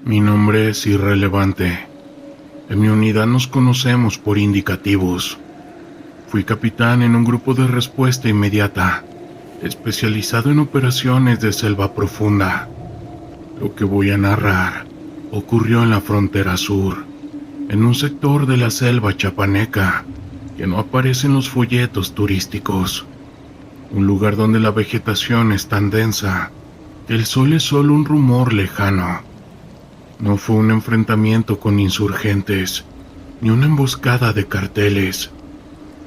Mi nombre es irrelevante. En mi unidad nos conocemos por indicativos. Fui capitán en un grupo de respuesta inmediata, especializado en operaciones de selva profunda. Lo que voy a narrar ocurrió en la frontera sur, en un sector de la selva chapaneca que no aparece en los folletos turísticos. Un lugar donde la vegetación es tan densa que el sol es solo un rumor lejano. No fue un enfrentamiento con insurgentes, ni una emboscada de carteles.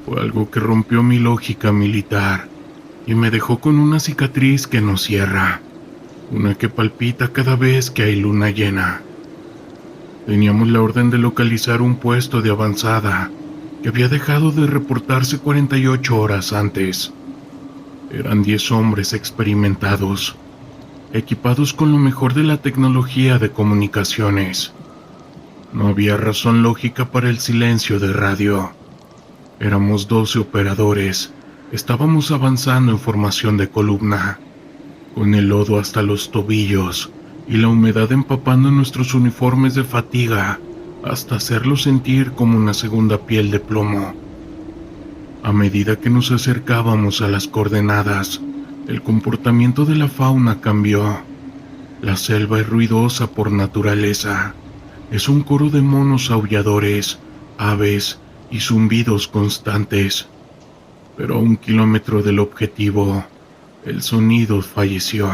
Fue algo que rompió mi lógica militar y me dejó con una cicatriz que no cierra, una que palpita cada vez que hay luna llena. Teníamos la orden de localizar un puesto de avanzada que había dejado de reportarse 48 horas antes. Eran 10 hombres experimentados, equipados con lo mejor de la tecnología de comunicaciones. No había razón lógica para el silencio de radio. Éramos 12 operadores. Estábamos avanzando en formación de columna, con el lodo hasta los tobillos y la humedad empapando nuestros uniformes de fatiga hasta hacerlos sentir como una segunda piel de plomo. A medida que nos acercábamos a las coordenadas, el comportamiento de la fauna cambió. La selva es ruidosa por naturaleza. Es un coro de monos aulladores, aves y zumbidos constantes. Pero a 1 kilómetro del objetivo, el sonido falleció.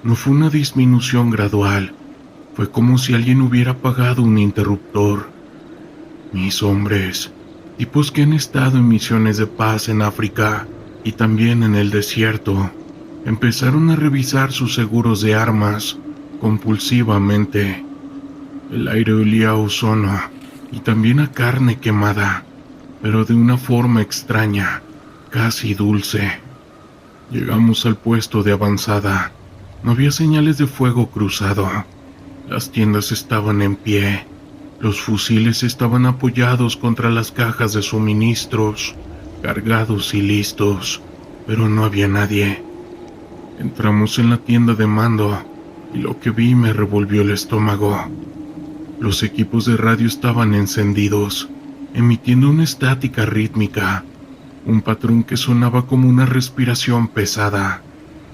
No fue una disminución gradual, fue como si alguien hubiera apagado un interruptor. Mis hombres, tipos que han estado en misiones de paz en África y también en el desierto, empezaron a revisar sus seguros de armas compulsivamente. El aire olía a ozono y también a carne quemada, pero de una forma extraña, casi dulce. Llegamos al puesto de avanzada. No había señales de fuego cruzado. Las tiendas estaban en pie. Los fusiles estaban apoyados contra las cajas de suministros, cargados y listos, pero no había nadie. Entramos en la tienda de mando y lo que vi me revolvió el estómago. Los equipos de radio estaban encendidos, emitiendo una estática rítmica, un patrón que sonaba como una respiración pesada.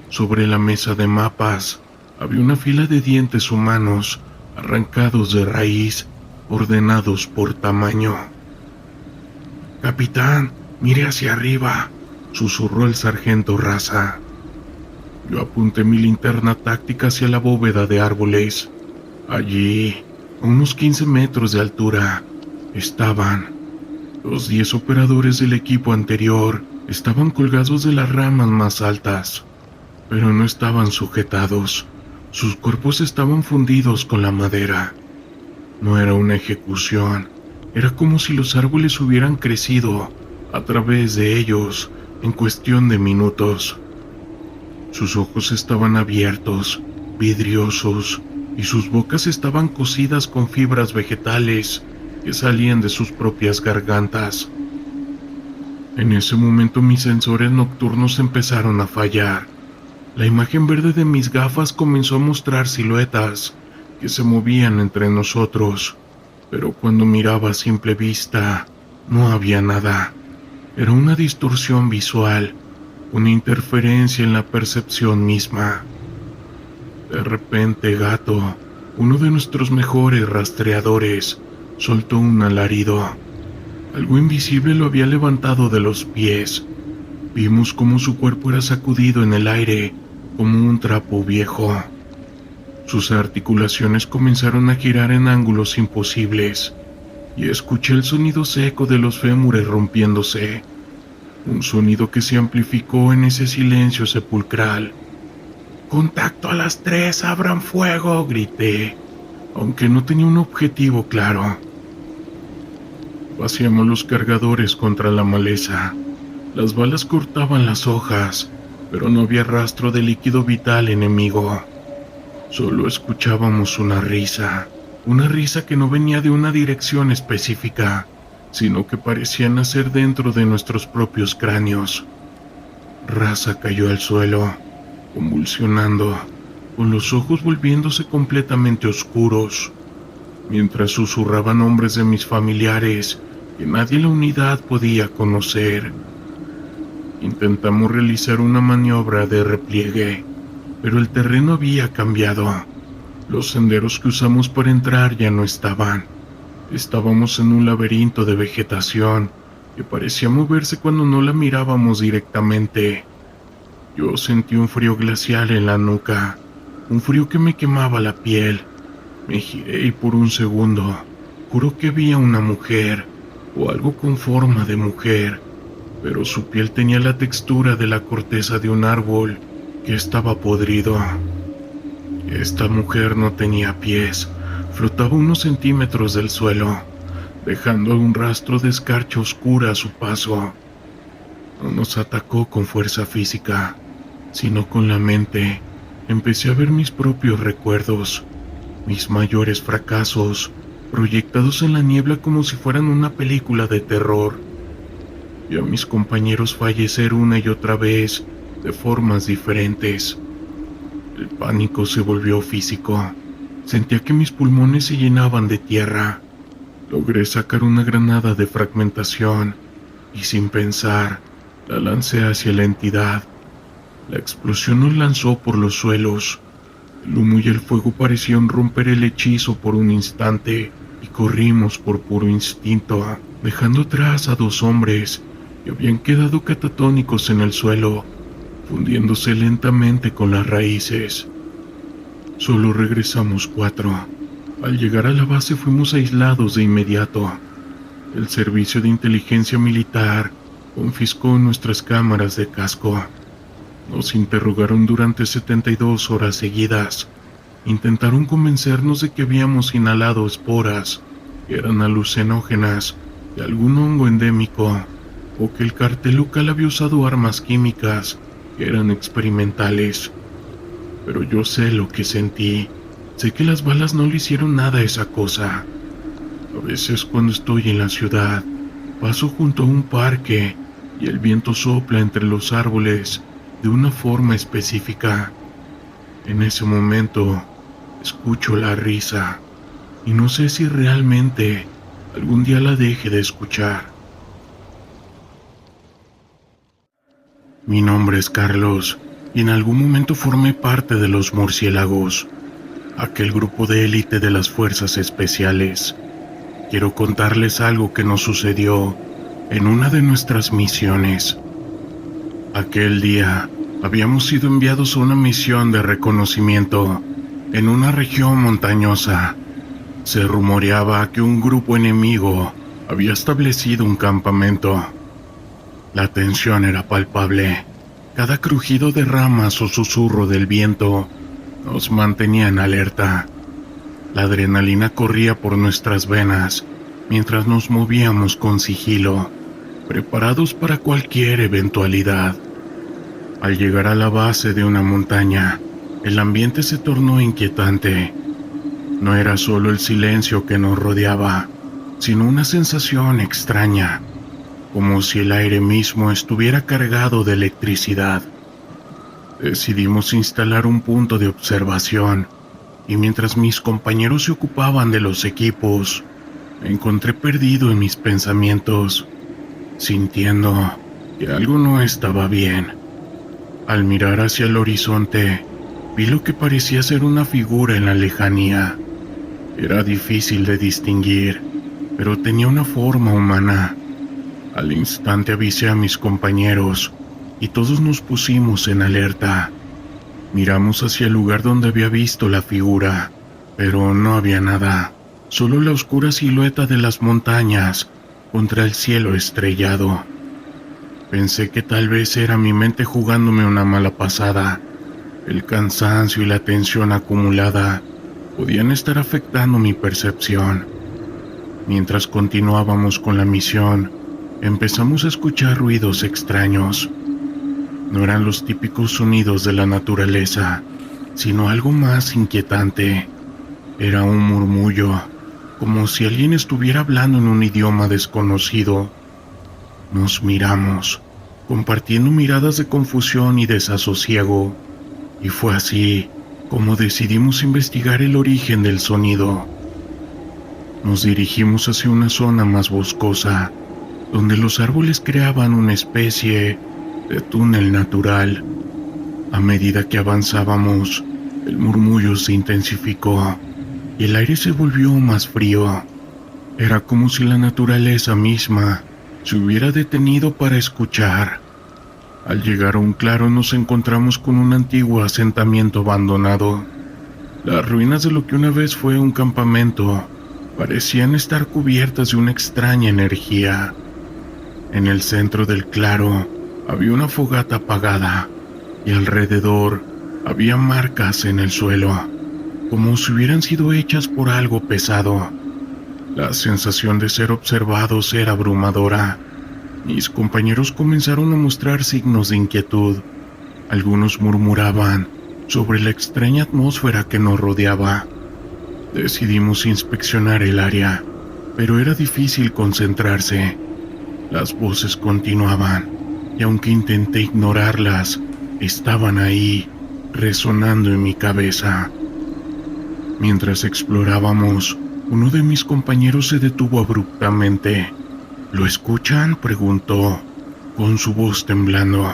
Sobre la mesa de mapas había una fila de dientes humanos arrancados de raíz, ordenados por tamaño. «Capitán, mire hacia arriba», susurró el sargento Raza. Yo apunté mi linterna táctica hacia la bóveda de árboles. Allí, a unos 15 metros de altura, estaban. Los 10 operadores del equipo anterior estaban colgados de las ramas más altas, pero no estaban sujetados. Sus cuerpos estaban fundidos con la madera. No era una ejecución, era como si los árboles hubieran crecido a través de ellos en cuestión de minutos. Sus ojos estaban abiertos, vidriosos, y sus bocas estaban cosidas con fibras vegetales que salían de sus propias gargantas. En ese momento mis sensores nocturnos empezaron a fallar. La imagen verde de mis gafas comenzó a mostrar siluetas que se movían entre nosotros, pero cuando miraba a simple vista, no había nada. Era una distorsión visual, una interferencia en la percepción misma. De repente, Gato, uno de nuestros mejores rastreadores, soltó un alarido. Algo invisible lo había levantado de los pies. Vimos cómo su cuerpo era sacudido en el aire como un trapo viejo. Sus articulaciones comenzaron a girar en ángulos imposibles y escuché el sonido seco de los fémures rompiéndose, un sonido que se amplificó en ese silencio sepulcral. «¡Contacto a las 3, abran fuego!», grité, aunque no tenía un objetivo claro. Vaciamos los cargadores contra la maleza. Las balas cortaban las hojas, pero no había rastro de líquido vital enemigo. Solo escuchábamos una risa que no venía de una dirección específica, sino que parecía nacer dentro de nuestros propios cráneos. Raza cayó al suelo, convulsionando. con los ojos volviéndose completamente oscuros, mientras susurraban nombres de mis familiares que nadie en la unidad podía conocer. Intentamos realizar una maniobra de repliegue, pero el terreno había cambiado. Los senderos que usamos para entrar ya no estaban. Estábamos en un laberinto de vegetación que parecía moverse cuando no la mirábamos directamente. Yo sentí un frío glacial en la nuca, un frío que me quemaba la piel. Me giré y por un segundo juró que vi a una mujer, o algo con forma de mujer, pero su piel tenía la textura de la corteza de un árbol que estaba podrido. Esta mujer no tenía pies, flotaba unos centímetros del suelo, dejando un rastro de escarcha oscura a su paso. No nos atacó con fuerza física, sino con la mente. Empecé a ver mis propios recuerdos, mis mayores fracasos, proyectados en la niebla como si fueran una película de terror. Vi a mis compañeros fallecer una y otra vez, de formas diferentes. El pánico se volvió físico. Sentía que mis pulmones se llenaban de tierra. Logré sacar una granada de fragmentación y sin pensar, la lancé hacia la entidad. La explosión nos lanzó por los suelos. El humo y el fuego parecían romper el hechizo por un instante y corrimos por puro instinto, dejando atrás a 2 hombres que habían quedado catatónicos en el suelo, fundiéndose lentamente con las raíces. Solo regresamos 4. Al llegar a la base fuimos aislados de inmediato. El servicio de inteligencia militar confiscó nuestras cámaras de casco. Nos interrogaron durante 72 horas seguidas. Intentaron convencernos de que habíamos inhalado esporas, que eran alucinógenas, de algún hongo endémico, o que el cartel local había usado armas químicas que eran experimentales. Pero yo sé lo que sentí. Sé que las balas no le hicieron nada a esa cosa. A veces cuando estoy en la ciudad, paso junto a un parque y el viento sopla entre los árboles de una forma específica. En ese momento, escucho la risa y no sé si realmente algún día la deje de escuchar. Mi nombre es Carlos y en algún momento formé parte de los murciélagos, aquel grupo de élite de las fuerzas especiales. Quiero contarles algo que nos sucedió en una de nuestras misiones. Aquel día habíamos sido enviados a una misión de reconocimiento en una región montañosa. Se rumoreaba que un grupo enemigo había establecido un campamento. La tensión era palpable. Cada crujido de ramas o susurro del viento nos mantenía en alerta. La adrenalina corría por nuestras venas mientras nos movíamos con sigilo, preparados para cualquier eventualidad. Al llegar a la base de una montaña, el ambiente se tornó inquietante. No era solo el silencio que nos rodeaba, sino una sensación extraña, como si el aire mismo estuviera cargado de electricidad. Decidimos instalar un punto de observación, y mientras mis compañeros se ocupaban de los equipos, me encontré perdido en mis pensamientos, sintiendo que algo no estaba bien. Al mirar hacia el horizonte, vi lo que parecía ser una figura en la lejanía. Era difícil de distinguir, pero tenía una forma humana. Al instante avisé a mis compañeros y todos nos pusimos en alerta. Miramos hacia el lugar donde había visto la figura, pero no había nada, solo la oscura silueta de las montañas contra el cielo estrellado. Pensé que tal vez era mi mente jugándome una mala pasada. El cansancio y la tensión acumulada podían estar afectando mi percepción. Mientras continuábamos con la misión, empezamos a escuchar ruidos extraños. No eran los típicos sonidos de la naturaleza, sino algo más inquietante. Era un murmullo, como si alguien estuviera hablando en un idioma desconocido. Nos miramos, compartiendo miradas de confusión y desasosiego, y fue así como decidimos investigar el origen del sonido. Nos dirigimos hacia una zona más boscosa, donde los árboles creaban una especie de túnel natural. A medida que avanzábamos, el murmullo se intensificó y el aire se volvió más frío. Era como si la naturaleza misma se hubiera detenido para escuchar. Al llegar a un claro nos encontramos con un antiguo asentamiento abandonado. Las ruinas de lo que una vez fue un campamento parecían estar cubiertas de una extraña energía. En el centro del claro había una fogata apagada y alrededor había marcas en el suelo, como si hubieran sido hechas por algo pesado. La sensación de ser observados era abrumadora. Mis compañeros comenzaron a mostrar signos de inquietud. Algunos murmuraban sobre la extraña atmósfera que nos rodeaba. Decidimos inspeccionar el área, pero era difícil concentrarse. Las voces continuaban, y aunque intenté ignorarlas, estaban ahí, resonando en mi cabeza. Mientras explorábamos, uno de mis compañeros se detuvo abruptamente. ¿Lo escuchan?, preguntó, con su voz temblando.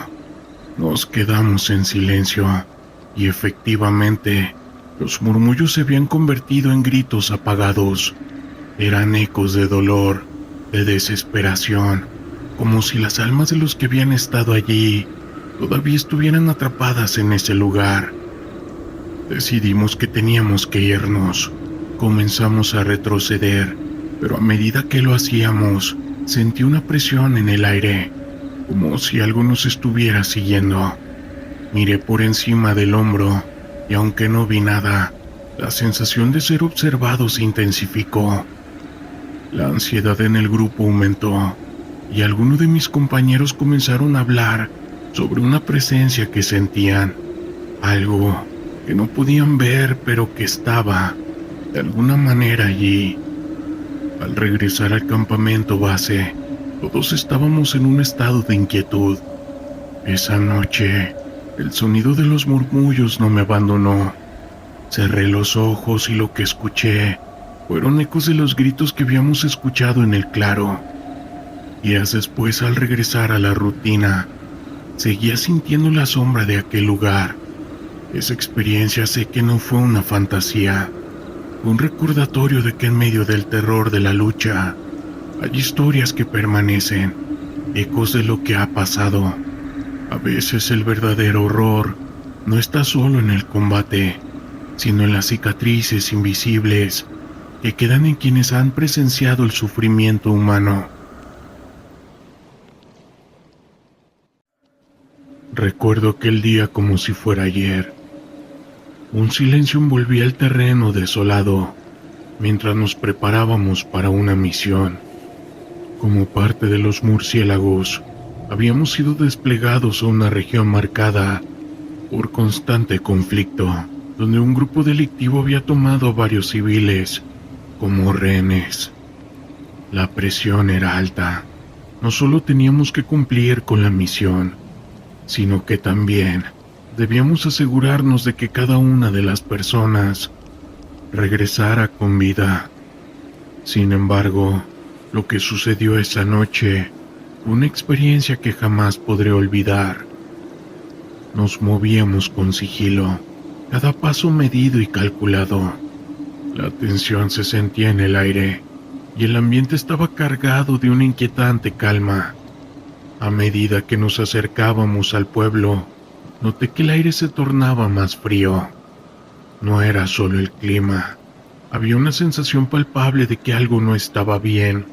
Nos quedamos en silencio, y efectivamente, los murmullos se habían convertido en gritos apagados. Eran ecos de dolor, de desesperación, como si las almas de los que habían estado allí todavía estuvieran atrapadas en ese lugar. Decidimos que teníamos que irnos. Comenzamos a retroceder, pero a medida que lo hacíamos, sentí una presión en el aire, como si algo nos estuviera siguiendo. Miré por encima del hombro, y aunque no vi nada, la sensación de ser observado se intensificó. La ansiedad en el grupo aumentó, y algunos de mis compañeros comenzaron a hablar sobre una presencia que sentían, algo que no podían ver pero que estaba, de alguna manera, allí. Al regresar al campamento base, todos estábamos en un estado de inquietud. Esa noche, el sonido de los murmullos no me abandonó. Cerré los ojos y lo que escuché fueron ecos de los gritos que habíamos escuchado en el claro. Días después, al regresar a la rutina, seguía sintiendo la sombra de aquel lugar. Esa experiencia sé que no fue una fantasía, fue un recordatorio de que en medio del terror de la lucha hay historias que permanecen, ecos de lo que ha pasado. A veces el verdadero horror no está solo en el combate, sino en las cicatrices invisibles que quedan en quienes han presenciado el sufrimiento humano. Recuerdo aquel día como si fuera ayer. Un silencio envolvía el terreno desolado mientras nos preparábamos para una misión. Como parte de los murciélagos, habíamos sido desplegados a una región marcada por constante conflicto, donde un grupo delictivo había tomado a varios civiles como rehenes. La presión era alta. No solo teníamos que cumplir con la misión, sino que también debíamos asegurarnos de que cada una de las personas regresara con vida. Sin embargo, lo que sucedió esa noche fue una experiencia que jamás podré olvidar. Nos movíamos con sigilo, cada paso medido y calculado. La tensión se sentía en el aire y el ambiente estaba cargado de una inquietante calma. A medida que nos acercábamos al pueblo, noté que el aire se tornaba más frío. No era solo el clima, había una sensación palpable de que algo no estaba bien.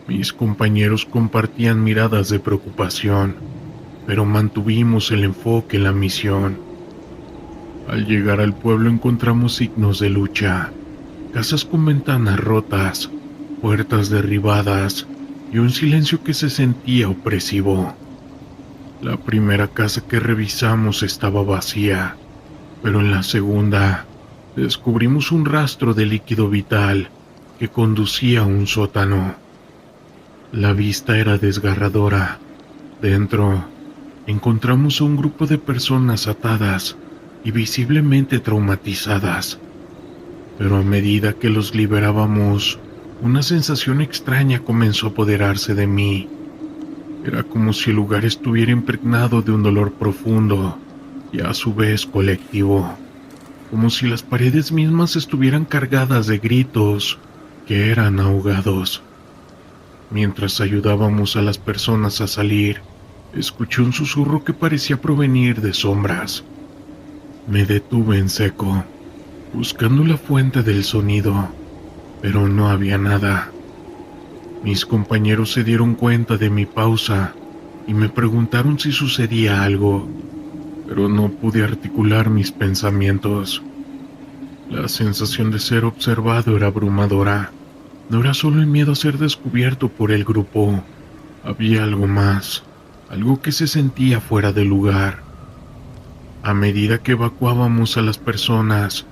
Mis compañeros compartían miradas de preocupación, pero mantuvimos el enfoque en la misión. Al llegar al pueblo encontramos signos de lucha, casas con ventanas rotas, puertas derribadas y un silencio que se sentía opresivo. La primera casa que revisamos estaba vacía, pero en la segunda descubrimos un rastro de líquido vital que conducía a un sótano. La vista era desgarradora. Dentro encontramos a un grupo de personas atadas y visiblemente traumatizadas. Pero a medida que los liberábamos, una sensación extraña comenzó a apoderarse de mí. Era como si el lugar estuviera impregnado de un dolor profundo y a su vez colectivo, como si las paredes mismas estuvieran cargadas de gritos que eran ahogados. Mientras ayudábamos a las personas a salir, escuché un susurro que parecía provenir de sombras. Me detuve en seco, buscando la fuente del sonido, pero no había nada. Mis compañeros se dieron cuenta de mi pausa y me preguntaron si sucedía algo, pero no pude articular mis pensamientos. La sensación de ser observado era abrumadora. No era solo el miedo a ser descubierto por el grupo, había algo más, algo que se sentía fuera de lugar. A medida que evacuábamos a las personas,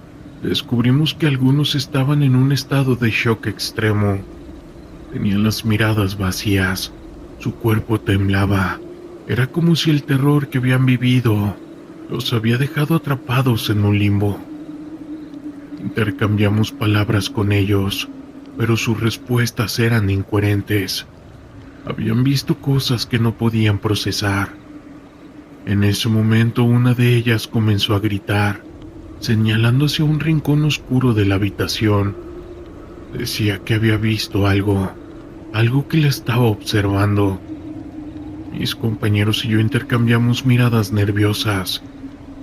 descubrimos que algunos estaban en un estado de shock extremo. Tenían las miradas vacías, su cuerpo temblaba. Era como si el terror que habían vivido los había dejado atrapados en un limbo. Intercambiamos palabras con ellos, pero sus respuestas eran incoherentes. Habían visto cosas que no podían procesar. En ese momento una de ellas comenzó a gritar, señalando hacia un rincón oscuro de la habitación. Decía que había visto algo que la estaba observando. Mis compañeros y yo intercambiamos miradas nerviosas,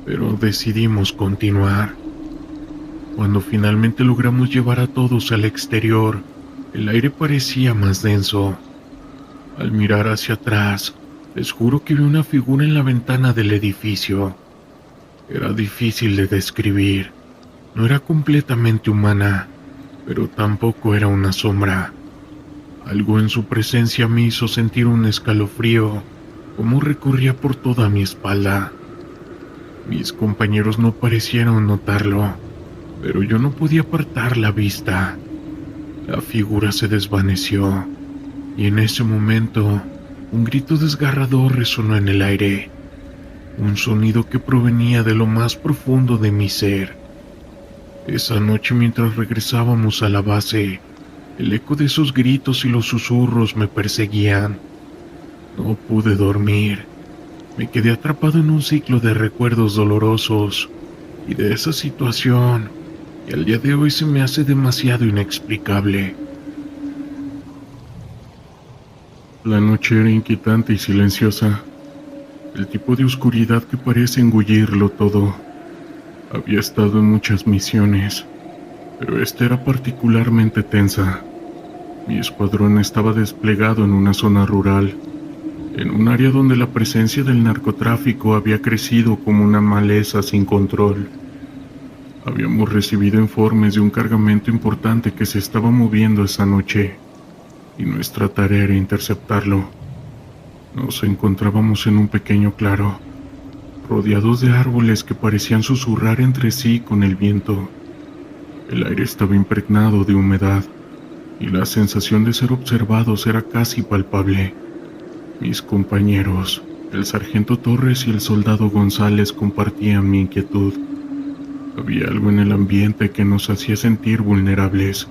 pero decidimos continuar. Cuando finalmente logramos llevar a todos al exterior, el aire parecía más denso. Al mirar hacia atrás, les juro que vi una figura en la ventana del edificio. Era difícil de describir. No era completamente humana, pero tampoco era una sombra. Algo en su presencia me hizo sentir un escalofrío, como recorría por toda mi espalda. Mis compañeros no parecieron notarlo, pero yo no podía apartar la vista. La figura se desvaneció, y en ese momento, un grito desgarrador resonó en el aire. Un sonido que provenía de lo más profundo de mi ser. Esa noche, mientras regresábamos a la base, el eco de esos gritos y los susurros me perseguían. No pude dormir. Me quedé atrapado en un ciclo de recuerdos dolorosos y de esa situación que al día de hoy se me hace demasiado inexplicable. La noche era inquietante y silenciosa. El tipo de oscuridad que parece engullirlo todo. Había estado en muchas misiones, pero esta era particularmente tensa. Mi escuadrón estaba desplegado en una zona rural, en un área donde la presencia del narcotráfico había crecido como una maleza sin control. Habíamos recibido informes de un cargamento importante que se estaba moviendo esa noche, y nuestra tarea era interceptarlo. Nos encontrábamos en un pequeño claro, rodeados de árboles que parecían susurrar entre sí con el viento. El aire estaba impregnado de humedad, y la sensación de ser observados era casi palpable. Mis compañeros, el sargento Torres y el soldado González, compartían mi inquietud. Había algo en el ambiente que nos hacía sentir vulnerables,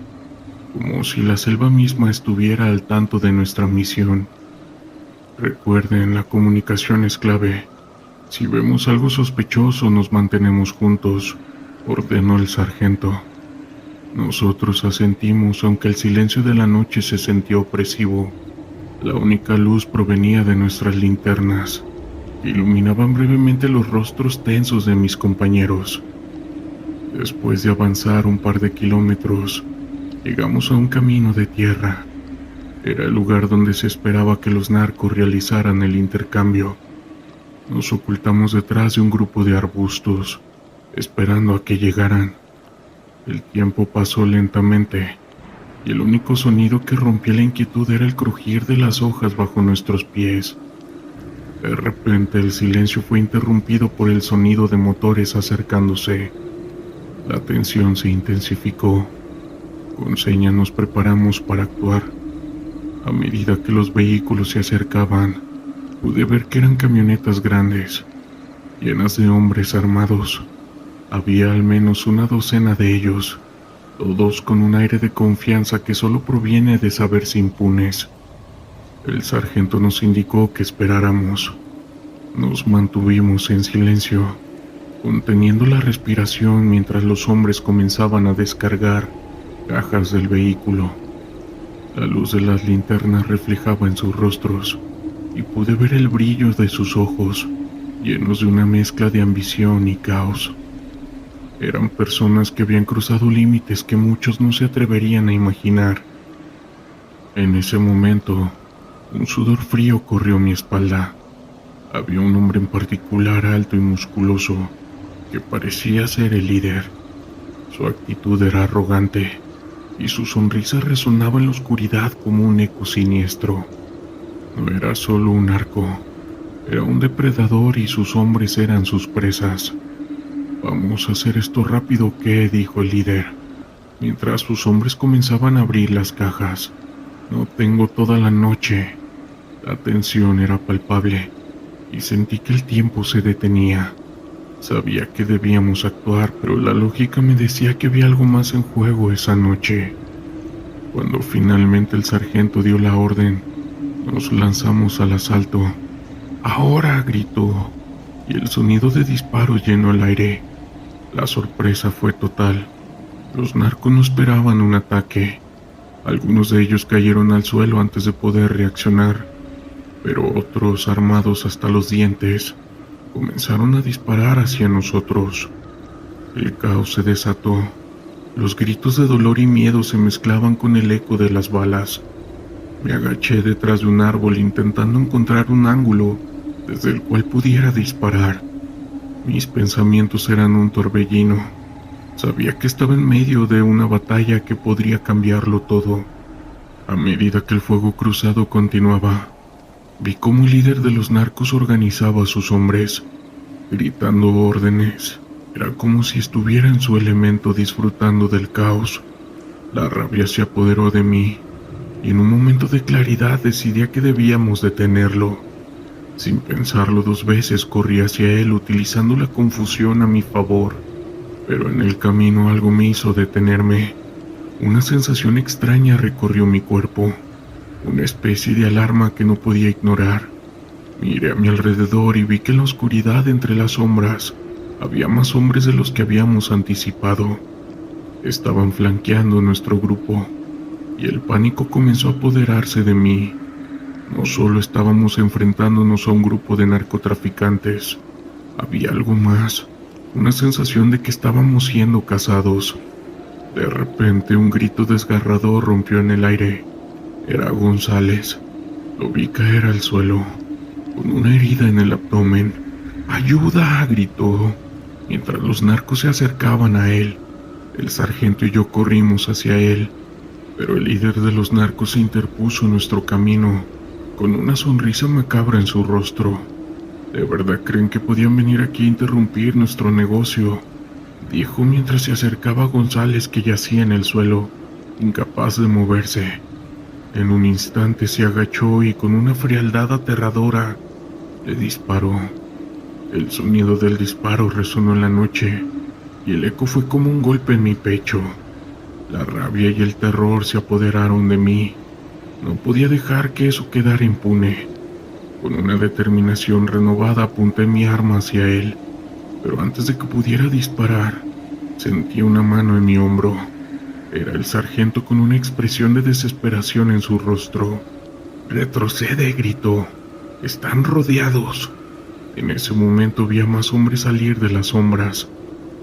como si la selva misma estuviera al tanto de nuestra misión. Recuerden, la comunicación es clave. Si vemos algo sospechoso, nos mantenemos juntos, ordenó el sargento. Nosotros asentimos, aunque el silencio de la noche se sentía opresivo. La única luz provenía de nuestras linternas, que iluminaban brevemente los rostros tensos de mis compañeros. Después de avanzar un par de kilómetros, llegamos a un camino de tierra. Era el lugar donde se esperaba que los narcos realizaran el intercambio. Nos ocultamos detrás de un grupo de arbustos, esperando a que llegaran. El tiempo pasó lentamente, y el único sonido que rompía la inquietud era el crujir de las hojas bajo nuestros pies. De repente el silencio fue interrumpido por el sonido de motores acercándose. La tensión se intensificó. Con señas nos preparamos para actuar. A medida que los vehículos se acercaban, pude ver que eran camionetas grandes, llenas de hombres armados. Había al menos una docena de ellos, todos con un aire de confianza que solo proviene de saberse impunes. El sargento nos indicó que esperáramos. Nos mantuvimos en silencio, conteniendo la respiración mientras los hombres comenzaban a descargar cajas del vehículo. La luz de las linternas reflejaba en sus rostros y pude ver el brillo de sus ojos, llenos de una mezcla de ambición y caos. Eran personas que habían cruzado límites que muchos no se atreverían a imaginar. En ese momento, un sudor frío corrió mi espalda. Había un hombre en particular alto y musculoso, que parecía ser el líder. Su actitud era arrogante, y su sonrisa resonaba en la oscuridad como un eco siniestro. No era solo un narco, era un depredador y sus hombres eran sus presas. «Vamos a hacer esto rápido, ¿qué?», dijo el líder, mientras sus hombres comenzaban a abrir las cajas. «No tengo toda la noche». La tensión era palpable, y sentí que el tiempo se detenía. Sabía que debíamos actuar, pero la lógica me decía que había algo más en juego esa noche. Cuando finalmente el sargento dio la orden, nos lanzamos al asalto. «¡Ahora!», gritó, y el sonido de disparos llenó el aire. La sorpresa fue total. Los narcos no esperaban un ataque. Algunos de ellos cayeron al suelo antes de poder reaccionar, pero otros, armados hasta los dientes, comenzaron a disparar hacia nosotros. El caos se desató. Los gritos de dolor y miedo se mezclaban con el eco de las balas. Me agaché detrás de un árbol intentando encontrar un ángulo desde el cual pudiera disparar. Mis pensamientos eran un torbellino. Sabía que estaba en medio de una batalla que podría cambiarlo todo. A medida que el fuego cruzado continuaba, vi cómo el líder de los narcos organizaba a sus hombres, gritando órdenes. Era como si estuviera en su elemento disfrutando del caos. La rabia se apoderó de mí, y en un momento de claridad decidí que debíamos detenerlo. Sin pensarlo dos veces corrí hacia él utilizando la confusión a mi favor, pero en el camino algo me hizo detenerme. Una sensación extraña recorrió mi cuerpo, una especie de alarma que no podía ignorar. Miré a mi alrededor y vi que en la oscuridad entre las sombras había más hombres de los que habíamos anticipado. Estaban flanqueando nuestro grupo, y el pánico comenzó a apoderarse de mí. No solo estábamos enfrentándonos a un grupo de narcotraficantes, había algo más, una sensación de que estábamos siendo cazados. De repente un grito desgarrador rompió en el aire. Era González. Lo vi caer al suelo, con una herida en el abdomen. «¡Ayuda!», gritó, mientras los narcos se acercaban a él. El sargento y yo corrimos hacia él, pero el líder de los narcos se interpuso en nuestro camino, con una sonrisa macabra en su rostro. «¿De verdad creen que podían venir aquí a interrumpir nuestro negocio?», dijo mientras se acercaba a González, que yacía en el suelo, incapaz de moverse. En un instante se agachó y con una frialdad aterradora le disparó. El sonido del disparo resonó en la noche, y el eco fue como un golpe en mi pecho. La rabia y el terror se apoderaron de mí. No podía dejar que eso quedara impune. Con una determinación renovada apunté mi arma hacia él, pero antes de que pudiera disparar, sentí una mano en mi hombro. Era el sargento con una expresión de desesperación en su rostro. «¡Retrocede!», gritó. «¡Están rodeados!». En ese momento vi a más hombres salir de las sombras,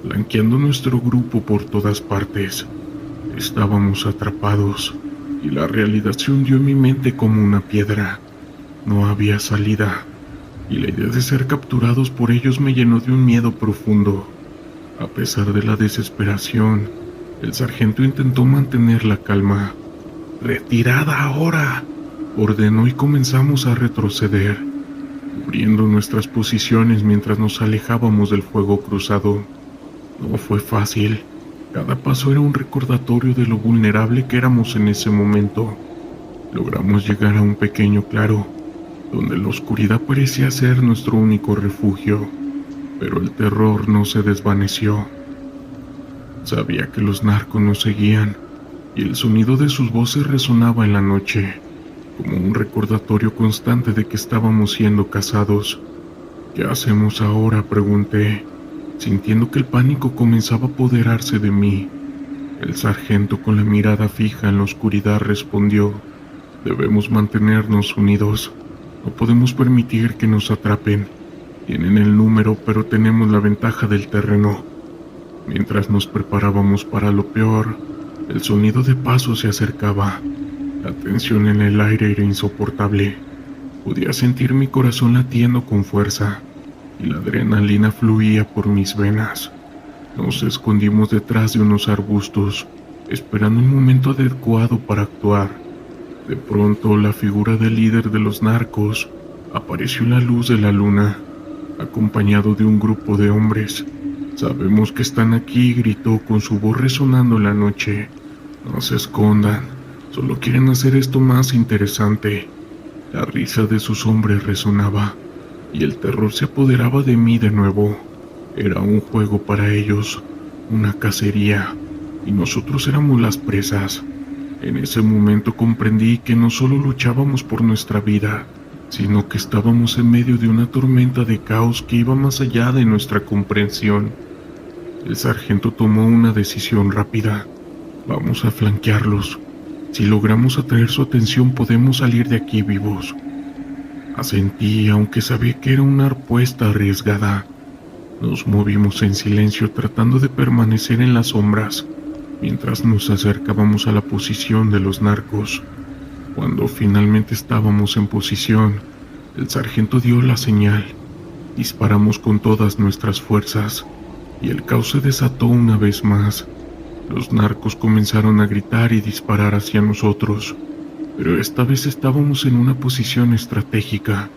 flanqueando nuestro grupo por todas partes. Estábamos atrapados, y la realidad se hundió en mi mente como una piedra. No había salida, y la idea de ser capturados por ellos me llenó de un miedo profundo. A pesar de la desesperación, el sargento intentó mantener la calma. «¡Retirada ahora!», ordenó, y comenzamos a retroceder, cubriendo nuestras posiciones mientras nos alejábamos del fuego cruzado. No fue fácil. Cada paso era un recordatorio de lo vulnerable que éramos en ese momento. Logramos llegar a un pequeño claro, donde la oscuridad parecía ser nuestro único refugio, pero el terror no se desvaneció. Sabía que los narcos nos seguían y el sonido de sus voces resonaba en la noche, como un recordatorio constante de que estábamos siendo cazados. ¿Qué hacemos ahora?, pregunté, sintiendo que el pánico comenzaba a apoderarse de mí. El sargento, con la mirada fija en la oscuridad, respondió: debemos mantenernos unidos. No podemos permitir que nos atrapen. Tienen el número, pero tenemos la ventaja del terreno. Mientras nos preparábamos para lo peor, el sonido de pasos se acercaba. La tensión en el aire era insoportable. Podía sentir mi corazón latiendo con fuerza y la adrenalina fluía por mis venas. Nos escondimos detrás de unos arbustos, esperando un momento adecuado para actuar. De pronto, la figura del líder de los narcos apareció en la luz de la luna, acompañado de un grupo de hombres. «Sabemos que están aquí», gritó con su voz resonando en la noche. «No se escondan, solo quieren hacer esto más interesante». La risa de sus hombres resonaba, y el terror se apoderaba de mí de nuevo. Era un juego para ellos, una cacería, y nosotros éramos las presas. En ese momento comprendí que no solo luchábamos por nuestra vida, sino que estábamos en medio de una tormenta de caos que iba más allá de nuestra comprensión. El sargento tomó una decisión rápida. «Vamos a flanquearlos. Si logramos atraer su atención, podemos salir de aquí vivos». Asentí, aunque sabía que era una apuesta arriesgada. Nos movimos en silencio, tratando de permanecer en las sombras, mientras nos acercábamos a la posición de los narcos. Cuando finalmente estábamos en posición, el sargento dio la señal. Disparamos con todas nuestras fuerzas, y el caos se desató una vez más. Los narcos comenzaron a gritar y disparar hacia nosotros, pero esta vez estábamos en una posición estratégica,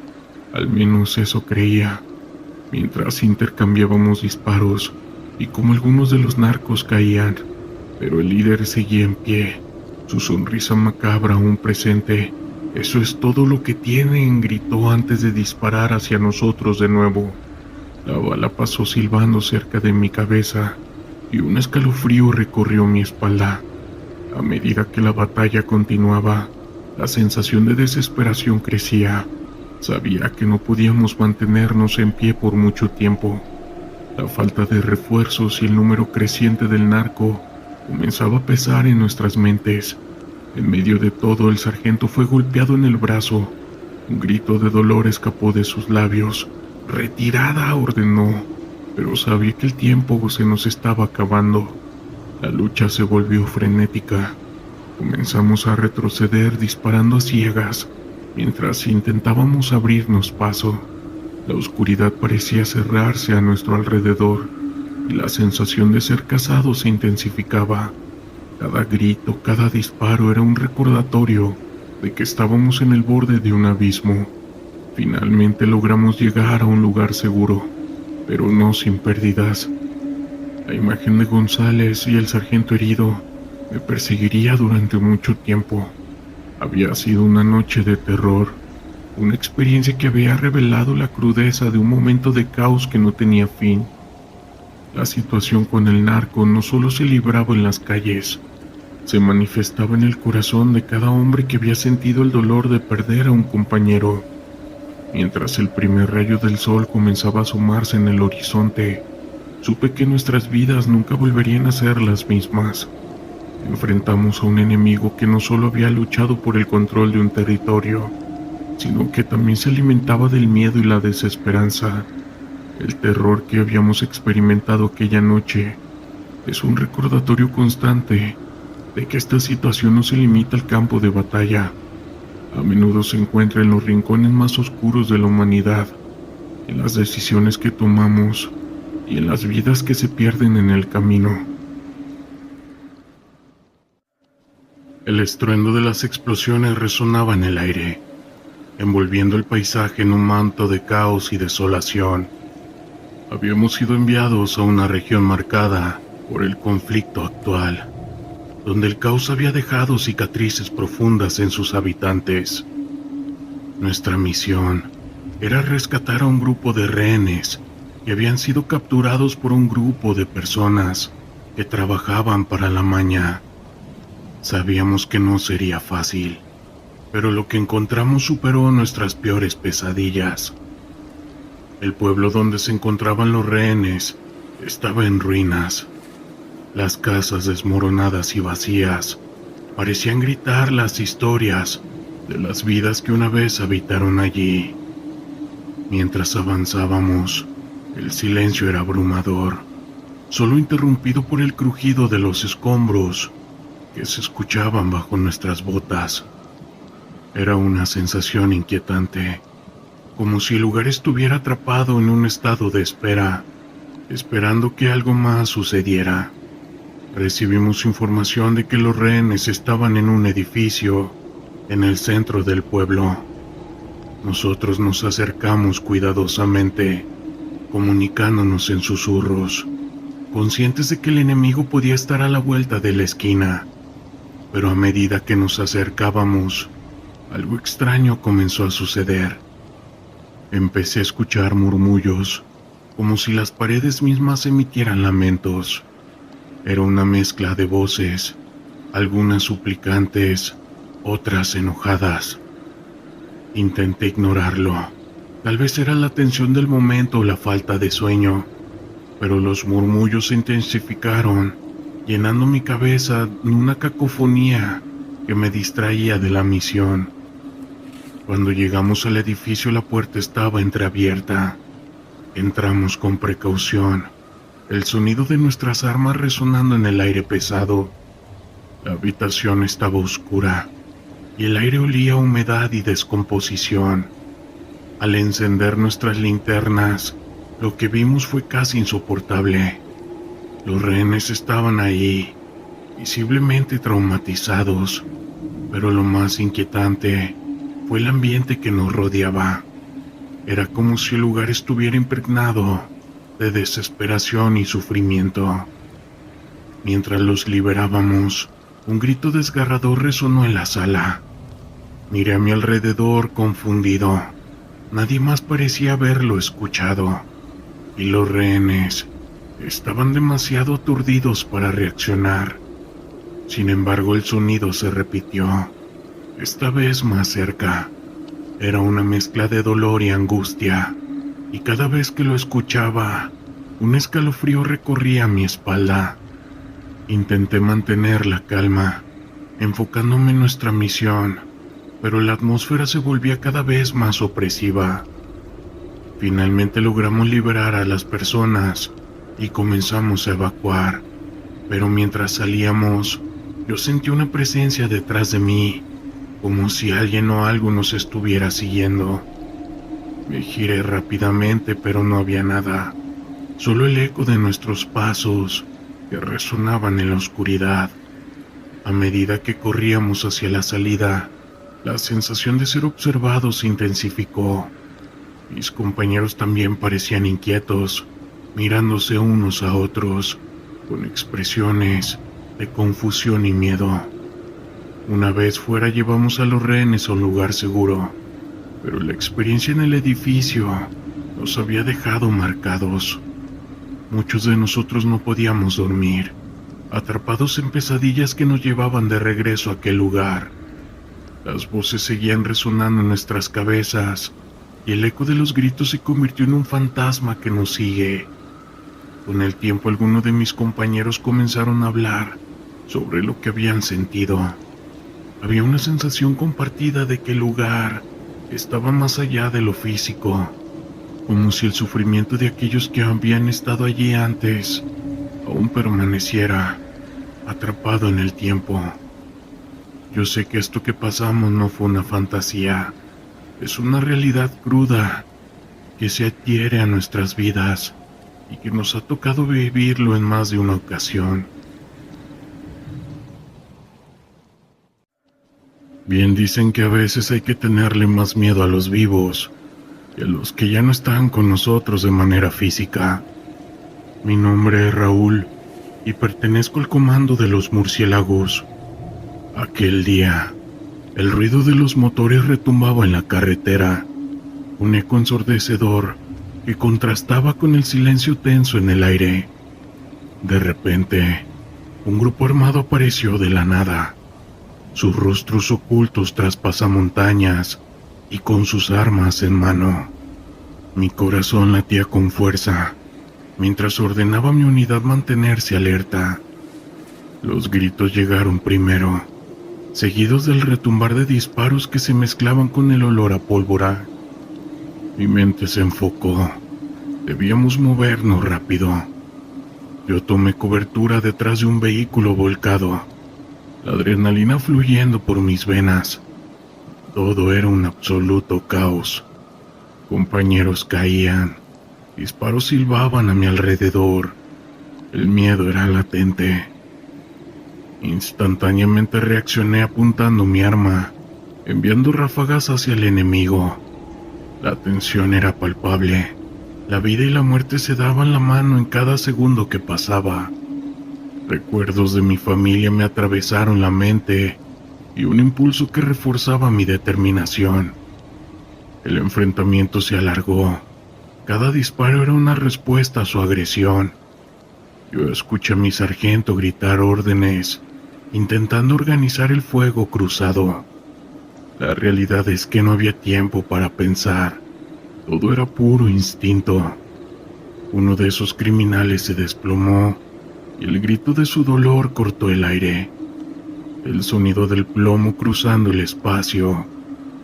al menos eso creía. Mientras intercambiábamos disparos, y como algunos de los narcos caían, pero el líder seguía en pie, su sonrisa macabra aún presente. «Eso es todo lo que tienen», gritó antes de disparar hacia nosotros de nuevo. La bala pasó silbando cerca de mi cabeza, y un escalofrío recorrió mi espalda. A medida que la batalla continuaba, la sensación de desesperación crecía. Sabía que no podíamos mantenernos en pie por mucho tiempo. La falta de refuerzos y el número creciente del narco comenzaba a pesar en nuestras mentes. En medio de todo, el sargento fue golpeado en el brazo. Un grito de dolor escapó de sus labios. «Retirada», ordenó, pero sabía que el tiempo se nos estaba acabando. La lucha se volvió frenética. Comenzamos a retroceder disparando a ciegas, mientras intentábamos abrirnos paso. La oscuridad parecía cerrarse a nuestro alrededor, y la sensación de ser cazados se intensificaba. Cada grito, cada disparo era un recordatorio de que estábamos en el borde de un abismo. Finalmente logramos llegar a un lugar seguro, pero no sin pérdidas. La imagen de González y el sargento herido me perseguiría durante mucho tiempo. Había sido una noche de terror, una experiencia que había revelado la crudeza de un momento de caos que no tenía fin. La situación con el narco no solo se libraba en las calles, se manifestaba en el corazón de cada hombre que había sentido el dolor de perder a un compañero. Mientras el primer rayo del sol comenzaba a asomarse en el horizonte, supe que nuestras vidas nunca volverían a ser las mismas. Enfrentamos a un enemigo que no solo había luchado por el control de un territorio, sino que también se alimentaba del miedo y la desesperanza. El terror que habíamos experimentado aquella noche es un recordatorio constante de que esta situación no se limita al campo de batalla. A menudo se encuentra en los rincones más oscuros de la humanidad, en las decisiones que tomamos y en las vidas que se pierden en el camino. El estruendo de las explosiones resonaba en el aire, envolviendo el paisaje en un manto de caos y desolación. Habíamos sido enviados a una región marcada por el conflicto actual, donde el caos había dejado cicatrices profundas en sus habitantes. Nuestra misión era rescatar a un grupo de rehenes que habían sido capturados por un grupo de personas que trabajaban para la maña. Sabíamos que no sería fácil, pero lo que encontramos superó nuestras peores pesadillas. El pueblo donde se encontraban los rehenes estaba en ruinas. Las casas desmoronadas y vacías parecían gritar las historias de las vidas que una vez habitaron allí. Mientras avanzábamos, el silencio era abrumador, solo interrumpido por el crujido de los escombros que se escuchaban bajo nuestras botas. Era una sensación inquietante, como si el lugar estuviera atrapado en un estado de espera, esperando que algo más sucediera. Recibimos información de que los rehenes estaban en un edificio en el centro del pueblo. Nosotros nos acercamos cuidadosamente, comunicándonos en susurros, conscientes de que el enemigo podía estar a la vuelta de la esquina. Pero a medida que nos acercábamos, algo extraño comenzó a suceder. Empecé a escuchar murmullos, como si las paredes mismas emitieran lamentos. Era una mezcla de voces, algunas suplicantes, otras enojadas. Intenté ignorarlo. Tal vez era la tensión del momento o la falta de sueño, pero los murmullos se intensificaron, llenando mi cabeza de una cacofonía que me distraía de la misión. Cuando llegamos al edificio, la puerta estaba entreabierta. Entramos con precaución, el sonido de nuestras armas resonando en el aire pesado. La habitación estaba oscura y el aire olía a humedad y descomposición. Al encender nuestras linternas, lo que vimos fue casi insoportable. Los rehenes estaban ahí, visiblemente traumatizados, pero lo más inquietante fue el ambiente que nos rodeaba. Era como si el lugar estuviera impregnado de desesperación y sufrimiento. Mientras los liberábamos, un grito desgarrador resonó en la sala. Miré a mi alrededor confundido. Nadie más parecía haberlo escuchado, y los rehenes estaban demasiado aturdidos para reaccionar. Sin embargo, el sonido se repitió, esta vez más cerca. Era una mezcla de dolor y angustia, y cada vez que lo escuchaba, un escalofrío recorría mi espalda. Intenté mantener la calma, enfocándome en nuestra misión, pero la atmósfera se volvía cada vez más opresiva. Finalmente logramos liberar a las personas y comenzamos a evacuar, pero mientras salíamos, yo sentí una presencia detrás de mí, como si alguien o algo nos estuviera siguiendo. Me giré rápidamente, pero no había nada, solo el eco de nuestros pasos que resonaban en la oscuridad. A medida que corríamos hacia la salida, la sensación de ser observados se intensificó. Mis compañeros también parecían inquietos, mirándose unos a otros, con expresiones de confusión y miedo. Una vez fuera, llevamos a los rehenes a un lugar seguro, pero la experiencia en el edificio nos había dejado marcados. Muchos de nosotros no podíamos dormir, atrapados en pesadillas que nos llevaban de regreso a aquel lugar. Las voces seguían resonando en nuestras cabezas, y el eco de los gritos se convirtió en un fantasma que nos sigue. Con el tiempo, algunos de mis compañeros comenzaron a hablar sobre lo que habían sentido. Había una sensación compartida de que el lugar estaba más allá de lo físico, como si el sufrimiento de aquellos que habían estado allí antes aún permaneciera atrapado en el tiempo. Yo sé que esto que pasamos no fue una fantasía, es una realidad cruda que se adhiere a nuestras vidas y que nos ha tocado vivirlo en más de una ocasión. Bien dicen que a veces hay que tenerle más miedo a los vivos que a los que ya no están con nosotros de manera física. Mi nombre es Raúl y pertenezco al comando de los murciélagos. Aquel día, el ruido de los motores retumbaba en la carretera, un eco ensordecedor que contrastaba con el silencio tenso en el aire. De repente, un grupo armado apareció de la nada, sus rostros ocultos tras pasamontañas y con sus armas en mano. Mi corazón latía con fuerza, mientras ordenaba a mi unidad mantenerse alerta. Los gritos llegaron primero, seguidos del retumbar de disparos que se mezclaban con el olor a pólvora. Mi mente se enfocó. Debíamos movernos rápido. Yo tomé cobertura detrás de un vehículo volcado, la adrenalina fluyendo por mis venas. Todo era un absoluto caos. Compañeros caían, disparos silbaban a mi alrededor. El miedo era latente. Instantáneamente reaccioné apuntando mi arma, enviando ráfagas hacia el enemigo. La tensión era palpable. La vida y la muerte se daban la mano en cada segundo que pasaba. Recuerdos de mi familia me atravesaron la mente y un impulso que reforzaba mi determinación. El enfrentamiento se alargó. Cada disparo era una respuesta a su agresión. Yo escuché a mi sargento gritar órdenes, intentando organizar el fuego cruzado. La realidad es que no había tiempo para pensar. Todo era puro instinto. Uno de esos criminales se desplomó y el grito de su dolor cortó el aire. El sonido del plomo cruzando el espacio,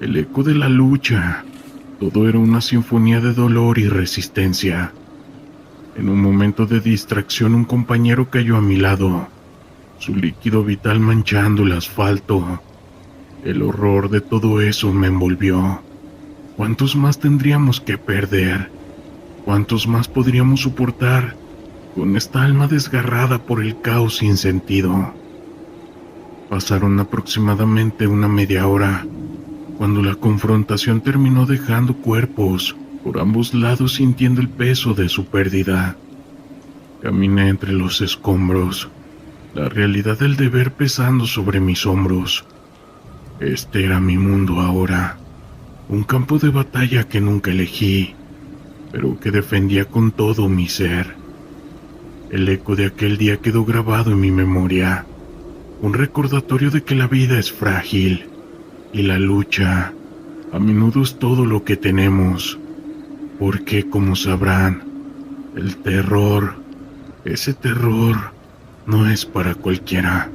el eco de la lucha, todo era una sinfonía de dolor y resistencia. En un momento de distracción, un compañero cayó a mi lado, su líquido vital manchando el asfalto. El horror de todo eso me envolvió. ¿Cuántos más tendríamos que perder? ¿Cuántos más podríamos soportar con esta alma desgarrada por el caos sin sentido? Pasaron aproximadamente una media hora, cuando la confrontación terminó dejando cuerpos por ambos lados sintiendo el peso de su pérdida. Caminé entre los escombros, la realidad del deber pesando sobre mis hombros. Este era mi mundo ahora. Un campo de batalla que nunca elegí, pero que defendía con todo mi ser. El eco de aquel día quedó grabado en mi memoria, un recordatorio de que la vida es frágil y la lucha a menudo es todo lo que tenemos, porque como sabrán, el terror, ese terror, no es para cualquiera.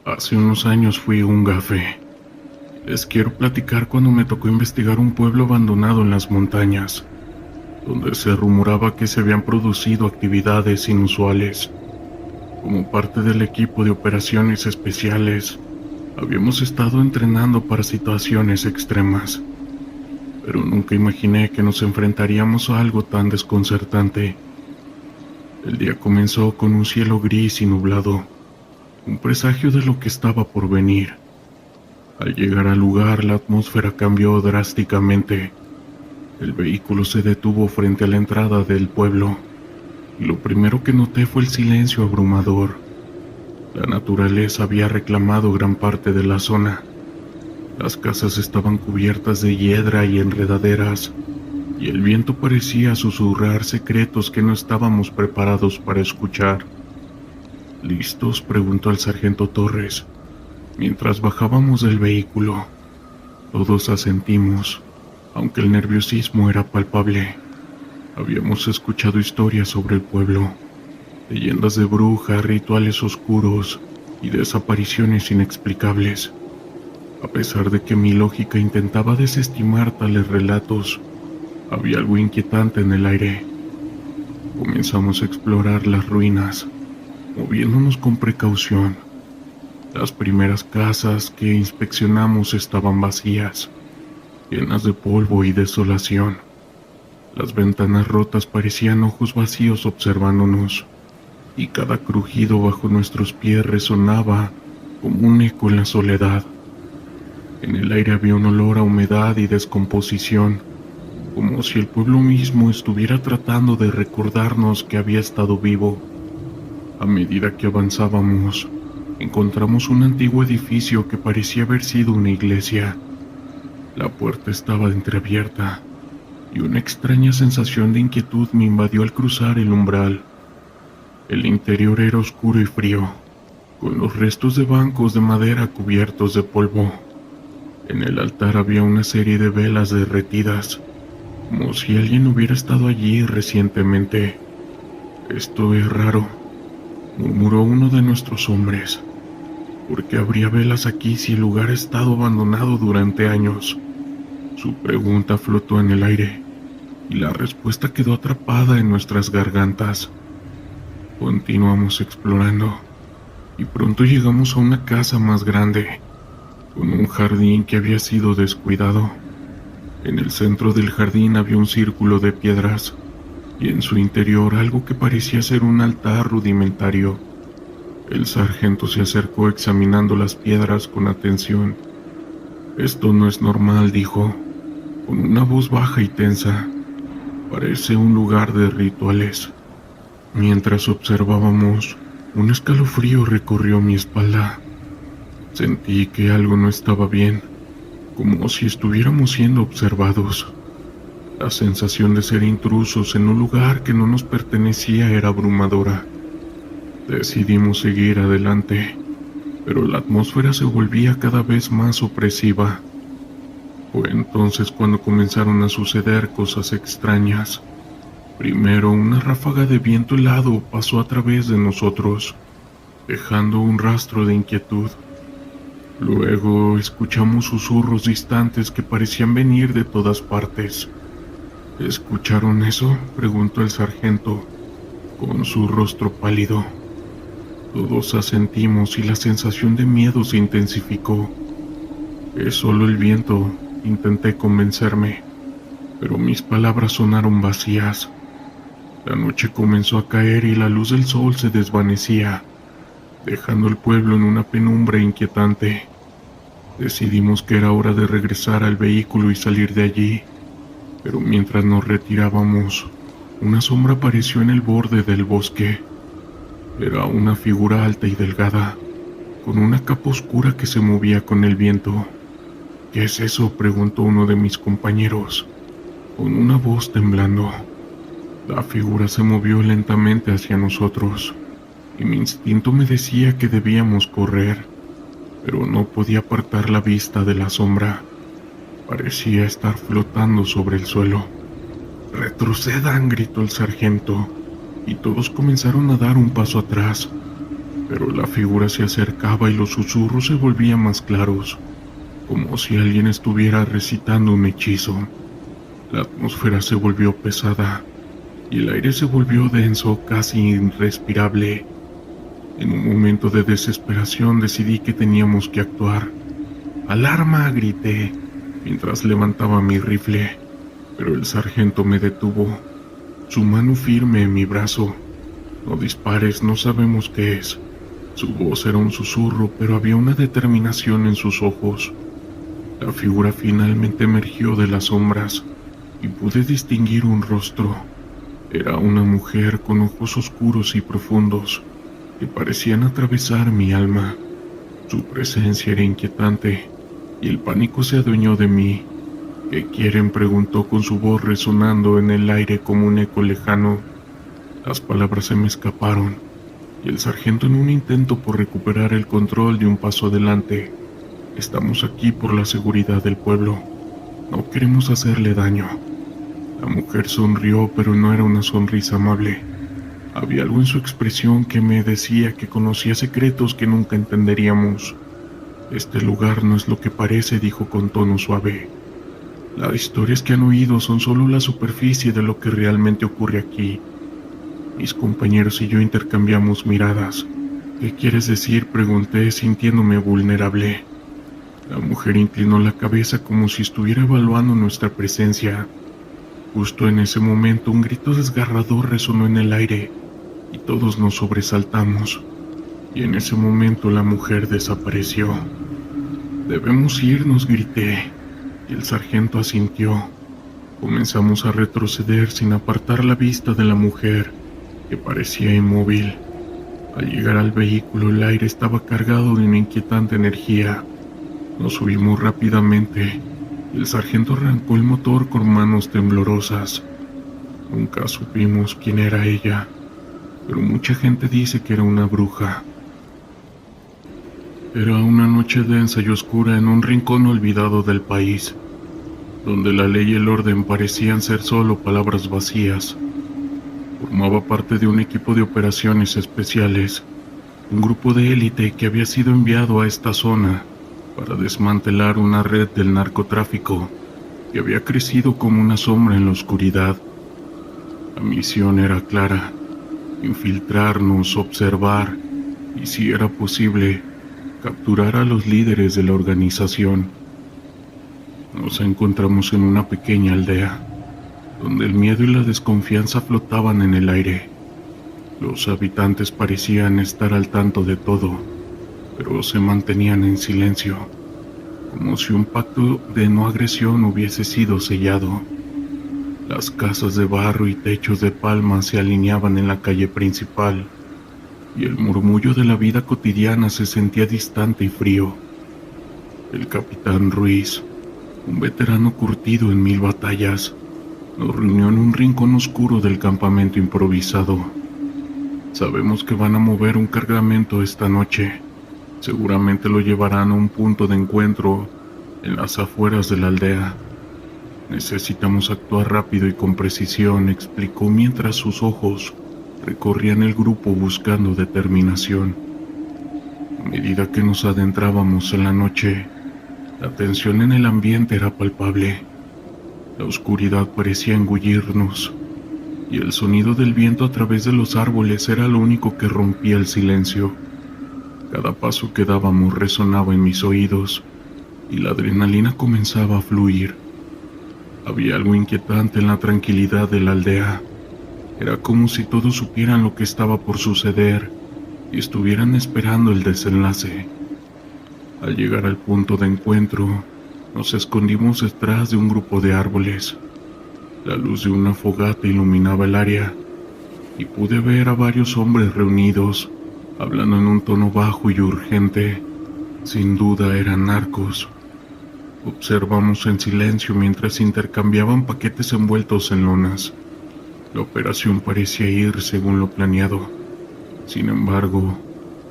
Hace unos años fui un gafe. Les quiero platicar cuando me tocó investigar un pueblo abandonado en las montañas, donde se rumoraba que se habían producido actividades inusuales. Como parte del equipo de operaciones especiales, habíamos estado entrenando para situaciones extremas, pero nunca imaginé que nos enfrentaríamos a algo tan desconcertante. El día comenzó con un cielo gris y nublado, un presagio de lo que estaba por venir. Al llegar al lugar, la atmósfera cambió drásticamente. El vehículo se detuvo frente a la entrada del pueblo, y lo primero que noté fue el silencio abrumador. La naturaleza había reclamado gran parte de la zona. Las casas estaban cubiertas de hiedra y enredaderas, y el viento parecía susurrar secretos que no estábamos preparados para escuchar. ¿Listos?, preguntó el sargento Torres, mientras bajábamos del vehículo. Todos asentimos, aunque el nerviosismo era palpable. Habíamos escuchado historias sobre el pueblo, leyendas de brujas, rituales oscuros y desapariciones inexplicables. A pesar de que mi lógica intentaba desestimar tales relatos, había algo inquietante en el aire. Comenzamos a explorar las ruinas, moviéndonos con precaución. Las primeras casas que inspeccionamos estaban vacías, llenas de polvo y desolación. Las ventanas rotas parecían ojos vacíos observándonos, y cada crujido bajo nuestros pies resonaba como un eco en la soledad. En el aire había un olor a humedad y descomposición, como si el pueblo mismo estuviera tratando de recordarnos que había estado vivo. A medida que avanzábamos, encontramos un antiguo edificio que parecía haber sido una iglesia. La puerta estaba entreabierta, y una extraña sensación de inquietud me invadió al cruzar el umbral. El interior era oscuro y frío, con los restos de bancos de madera cubiertos de polvo. En el altar había una serie de velas derretidas, como si alguien hubiera estado allí recientemente. «Esto es raro», murmuró uno de nuestros hombres. «¿Por qué habría velas aquí si el lugar ha estado abandonado durante años?». Su pregunta flotó en el aire, y la respuesta quedó atrapada en nuestras gargantas. Continuamos explorando, y pronto llegamos a una casa más grande, con un jardín que había sido descuidado. En el centro del jardín había un círculo de piedras, y en su interior algo que parecía ser un altar rudimentario. El sargento se acercó examinando las piedras con atención. «Esto no es normal», dijo, con una voz baja y tensa. «Parece un lugar de rituales». Mientras observábamos, un escalofrío recorrió mi espalda. Sentí que algo no estaba bien, como si estuviéramos siendo observados. La sensación de ser intrusos en un lugar que no nos pertenecía era abrumadora. Decidimos seguir adelante, pero la atmósfera se volvía cada vez más opresiva. Fue entonces cuando comenzaron a suceder cosas extrañas. Primero, una ráfaga de viento helado pasó a través de nosotros, dejando un rastro de inquietud. Luego escuchamos susurros distantes que parecían venir de todas partes. «¿Escucharon eso?», preguntó el sargento, con su rostro pálido. Todos asentimos y la sensación de miedo se intensificó. «Es solo el viento», intenté convencerme, pero mis palabras sonaron vacías. La noche comenzó a caer y la luz del sol se desvanecía, dejando el pueblo en una penumbra inquietante. Decidimos que era hora de regresar al vehículo y salir de allí, pero mientras nos retirábamos, una sombra apareció en el borde del bosque. Era una figura alta y delgada, con una capa oscura que se movía con el viento. «¿Qué es eso?», preguntó uno de mis compañeros, con una voz temblando. La figura se movió lentamente hacia nosotros, y mi instinto me decía que debíamos correr, pero no podía apartar la vista de la sombra. Parecía estar flotando sobre el suelo. «¡Retrocedan!», gritó el sargento, y todos comenzaron a dar un paso atrás, pero la figura se acercaba y los susurros se volvían más claros, como si alguien estuviera recitando un hechizo. La atmósfera se volvió pesada, y el aire se volvió denso, casi irrespirable. En un momento de desesperación decidí que teníamos que actuar. «¡Alarma!», grité, mientras levantaba mi rifle, pero el sargento me detuvo, su mano firme en mi brazo. «No dispares, no sabemos qué es». Su voz era un susurro, pero había una determinación en sus ojos. La figura finalmente emergió de las sombras, y pude distinguir un rostro. Era una mujer con ojos oscuros y profundos, que parecían atravesar mi alma. Su presencia era inquietante, y el pánico se adueñó de mí. «¿Qué quieren?», preguntó con su voz resonando en el aire como un eco lejano. Las palabras se me escaparon, y el sargento, en un intento por recuperar el control, dio un paso adelante. «Estamos aquí por la seguridad del pueblo. No queremos hacerle daño». La mujer sonrió, pero no era una sonrisa amable. Había algo en su expresión que me decía que conocía secretos que nunca entenderíamos. «Este lugar no es lo que parece», dijo con tono suave. «Las historias que han oído son solo la superficie de lo que realmente ocurre aquí». Mis compañeros y yo intercambiamos miradas. «¿Qué quieres decir?», pregunté, sintiéndome vulnerable. La mujer inclinó la cabeza como si estuviera evaluando nuestra presencia. Justo en ese momento un grito desgarrador resonó en el aire, y todos nos sobresaltamos. Y en ese momento la mujer desapareció. «Debemos irnos», grité, y el sargento asintió. Comenzamos a retroceder sin apartar la vista de la mujer, que parecía inmóvil. Al llegar al vehículo, el aire estaba cargado de una inquietante energía. Nos subimos rápidamente, El sargento arrancó el motor con manos temblorosas. Nunca supimos quién era ella, pero mucha gente dice que era una bruja. Era una noche densa y oscura en un rincón olvidado del país, donde la ley y el orden parecían ser solo palabras vacías. Formaba parte de un equipo de operaciones especiales, un grupo de élite que había sido enviado a esta zona para desmantelar una red del narcotráfico que había crecido como una sombra en la oscuridad. La misión era clara: infiltrarnos, observar y, si era posible, capturar a los líderes de la organización. Nos encontramos en una pequeña aldea, donde el miedo y la desconfianza flotaban en el aire. Los habitantes parecían estar al tanto de todo, pero se mantenían en silencio, como si un pacto de no agresión hubiese sido sellado. Las casas de barro y techos de palma se alineaban en la calle principal, y el murmullo de la vida cotidiana se sentía distante y frío. El capitán Ruiz, un veterano curtido en 1000 batallas, nos reunió en un rincón oscuro del campamento improvisado. Sabemos que van a mover un cargamento esta noche. Seguramente lo llevarán a un punto de encuentro en las afueras de la aldea. Necesitamos actuar rápido y con precisión, explicó mientras sus ojos recorrían el grupo buscando determinación. A medida que nos adentrábamos en la noche, la tensión en el ambiente era palpable. La oscuridad parecía engullirnos, y el sonido del viento a través de los árboles era lo único que rompía el silencio. Cada paso que dábamos resonaba en mis oídos, y la adrenalina comenzaba a fluir. Había algo inquietante en la tranquilidad de la aldea. Era como si todos supieran lo que estaba por suceder y estuvieran esperando el desenlace. Al llegar al punto de encuentro, nos escondimos detrás de un grupo de árboles. La luz de una fogata iluminaba el área, y pude ver a varios hombres reunidos, hablando en un tono bajo y urgente. Sin duda eran narcos. Observamos en silencio mientras intercambiaban paquetes envueltos en lonas. La operación parecía ir según lo planeado. Sin embargo,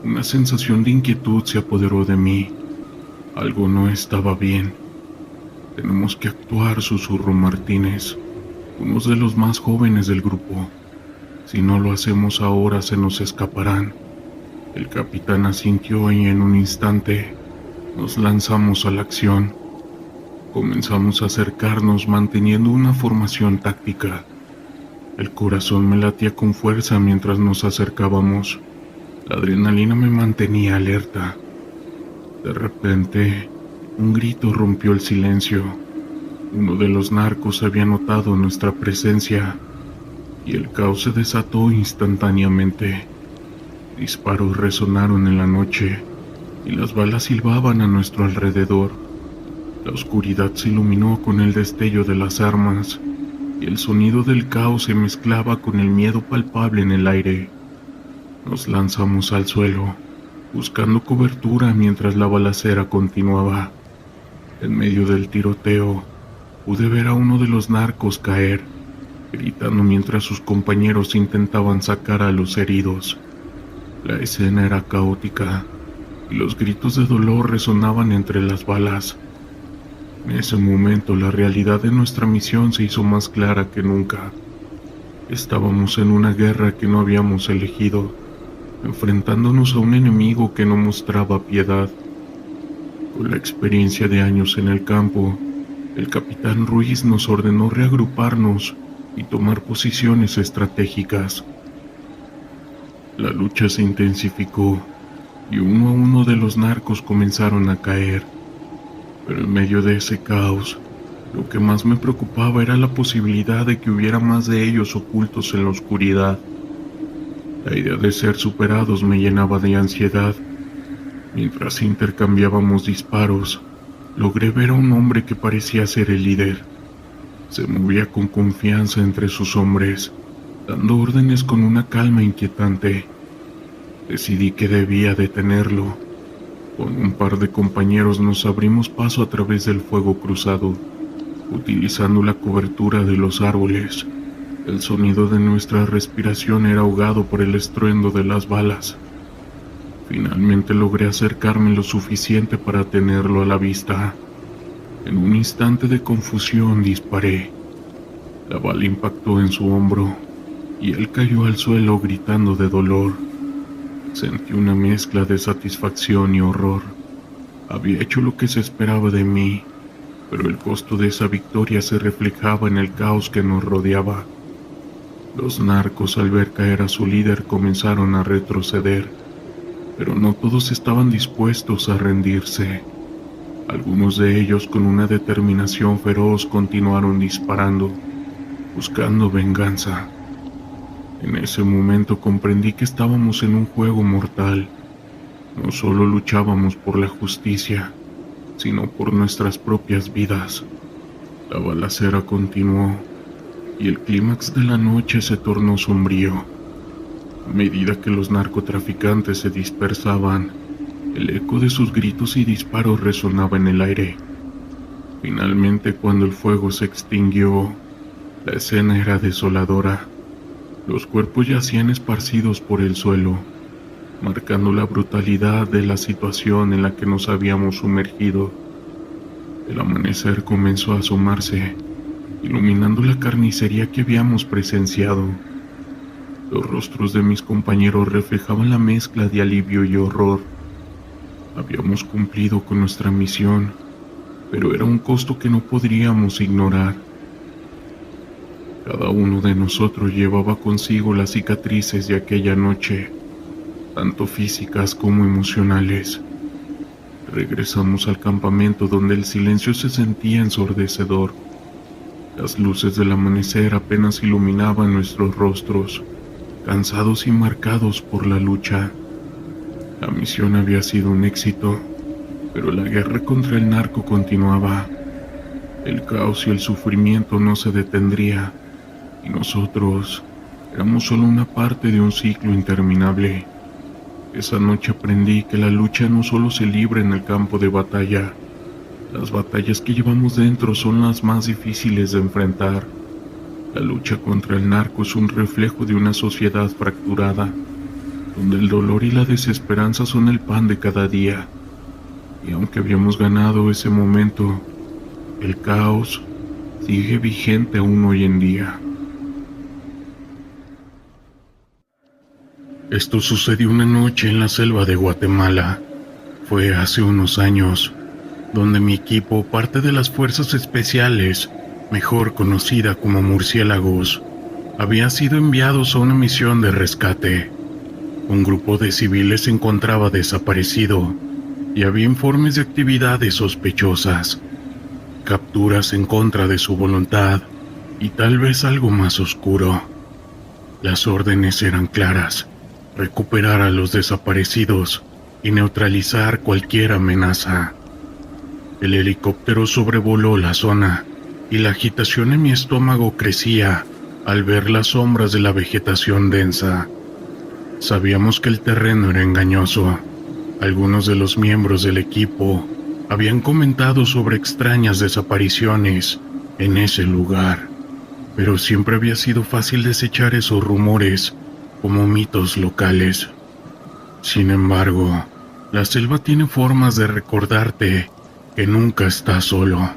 una sensación de inquietud se apoderó de mí. Algo no estaba bien. Tenemos que actuar, susurró Martínez, uno de los más jóvenes del grupo. Si no lo hacemos ahora, se nos escaparán. El capitán asintió y en un instante nos lanzamos a la acción. Comenzamos a acercarnos manteniendo una formación táctica. El corazón me latía con fuerza mientras nos acercábamos. La adrenalina me mantenía alerta. De repente, un grito rompió el silencio. Uno de los narcos había notado nuestra presencia, y el caos se desató instantáneamente. Disparos resonaron en la noche, y las balas silbaban a nuestro alrededor. La oscuridad se iluminó con el destello de las armas, y el sonido del caos se mezclaba con el miedo palpable en el aire. Nos lanzamos al suelo, buscando cobertura mientras la balacera continuaba. En medio del tiroteo, pude ver a uno de los narcos caer, gritando mientras sus compañeros intentaban sacar a los heridos. La escena era caótica, y los gritos de dolor resonaban entre las balas. En ese momento, la realidad de nuestra misión se hizo más clara que nunca. Estábamos en una guerra que no habíamos elegido, enfrentándonos a un enemigo que no mostraba piedad. Con la experiencia de años en el campo, el capitán Ruiz nos ordenó reagruparnos y tomar posiciones estratégicas. La lucha se intensificó, y uno a uno de los narcos comenzaron a caer. Pero en medio de ese caos, lo que más me preocupaba era la posibilidad de que hubiera más de ellos ocultos en la oscuridad. La idea de ser superados me llenaba de ansiedad. Mientras intercambiábamos disparos, logré ver a un hombre que parecía ser el líder. Se movía con confianza entre sus hombres, dando órdenes con una calma inquietante. Decidí que debía detenerlo. Con un par de compañeros nos abrimos paso a través del fuego cruzado, utilizando la cobertura de los árboles. El sonido de nuestra respiración era ahogado por el estruendo de las balas. Finalmente logré acercarme lo suficiente para tenerlo a la vista. En un instante de confusión disparé. La bala impactó en su hombro y él cayó al suelo gritando de dolor. Sentí una mezcla de satisfacción y horror. Había hecho lo que se esperaba de mí, pero el costo de esa victoria se reflejaba en el caos que nos rodeaba. Los narcos, al ver caer a su líder, comenzaron a retroceder, pero no todos estaban dispuestos a rendirse. Algunos de ellos, con una determinación feroz, continuaron disparando, buscando venganza. En ese momento comprendí que estábamos en un juego mortal. No solo luchábamos por la justicia, sino por nuestras propias vidas. La balacera continuó, y el clímax de la noche se tornó sombrío. A medida que los narcotraficantes se dispersaban, el eco de sus gritos y disparos resonaba en el aire. Finalmente, cuando el fuego se extinguió, la escena era desoladora. Los cuerpos yacían esparcidos por el suelo, marcando la brutalidad de la situación en la que nos habíamos sumergido. El amanecer comenzó a asomarse, iluminando la carnicería que habíamos presenciado. Los rostros de mis compañeros reflejaban la mezcla de alivio y horror. Habíamos cumplido con nuestra misión, pero era un costo que no podríamos ignorar. Cada uno de nosotros llevaba consigo las cicatrices de aquella noche, tanto físicas como emocionales. Regresamos al campamento, donde el silencio se sentía ensordecedor. Las luces del amanecer apenas iluminaban nuestros rostros, cansados y marcados por la lucha. La misión había sido un éxito, pero la guerra contra el narco continuaba. El caos y el sufrimiento no se detendría, y nosotros éramos solo una parte de un ciclo interminable. Esa noche aprendí que la lucha no solo se libra en el campo de batalla. Las batallas que llevamos dentro son las más difíciles de enfrentar. La lucha contra el narco es un reflejo de una sociedad fracturada, donde el dolor y la desesperanza son el pan de cada día. Y aunque habíamos ganado ese momento, el caos sigue vigente aún hoy en día. Esto sucedió una noche en la selva de Guatemala. Fue hace unos años, donde mi equipo, parte de las fuerzas especiales, mejor conocida como murciélagos, había sido enviados a una misión de rescate. Un grupo de civiles se encontraba desaparecido y había informes de actividades sospechosas, capturas en contra de su voluntad y tal vez algo más oscuro. Las órdenes eran claras: recuperar a los desaparecidos y neutralizar cualquier amenaza. El helicóptero sobrevoló la zona y la agitación en mi estómago crecía al ver las sombras de la vegetación densa. Sabíamos que el terreno era engañoso. Algunos de los miembros del equipo habían comentado sobre extrañas desapariciones en ese lugar, pero siempre había sido fácil desechar esos rumores como mitos locales. Sin embargo, la selva tiene formas de recordarte que nunca estás solo.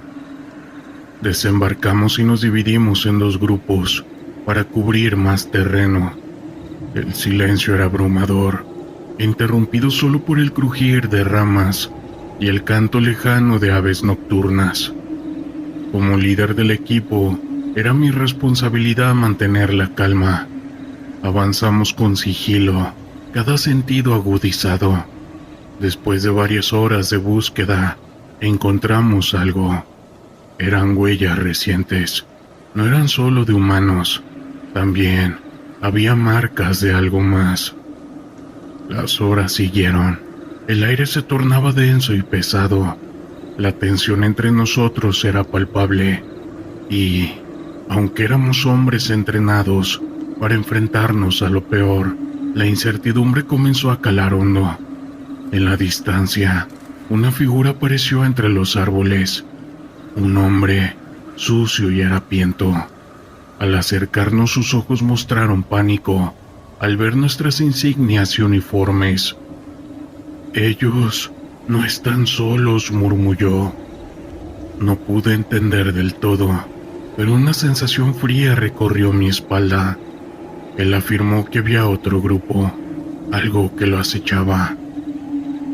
Desembarcamos y nos dividimos en dos grupos para cubrir más terreno. El silencio era abrumador, interrumpido solo por el crujir de ramas y el canto lejano de aves nocturnas. Como líder del equipo, era mi responsabilidad mantener la calma. Avanzamos con sigilo, cada sentido agudizado. Después de varias horas de búsqueda, encontramos algo. Eran huellas recientes. No eran solo de humanos, también había marcas de algo más. Las horas siguieron. El aire se tornaba denso y pesado. La tensión entre nosotros era palpable. Y, aunque éramos hombres entrenados para enfrentarnos a lo peor, la incertidumbre comenzó a calar hondo. En la distancia, una figura apareció entre los árboles. Un hombre, sucio y harapiento. Al acercarnos, sus ojos mostraron pánico al ver nuestras insignias y uniformes. «Ellos no están solos», murmulló. No pude entender del todo, pero una sensación fría recorrió mi espalda. Él afirmó que había otro grupo, algo que lo acechaba.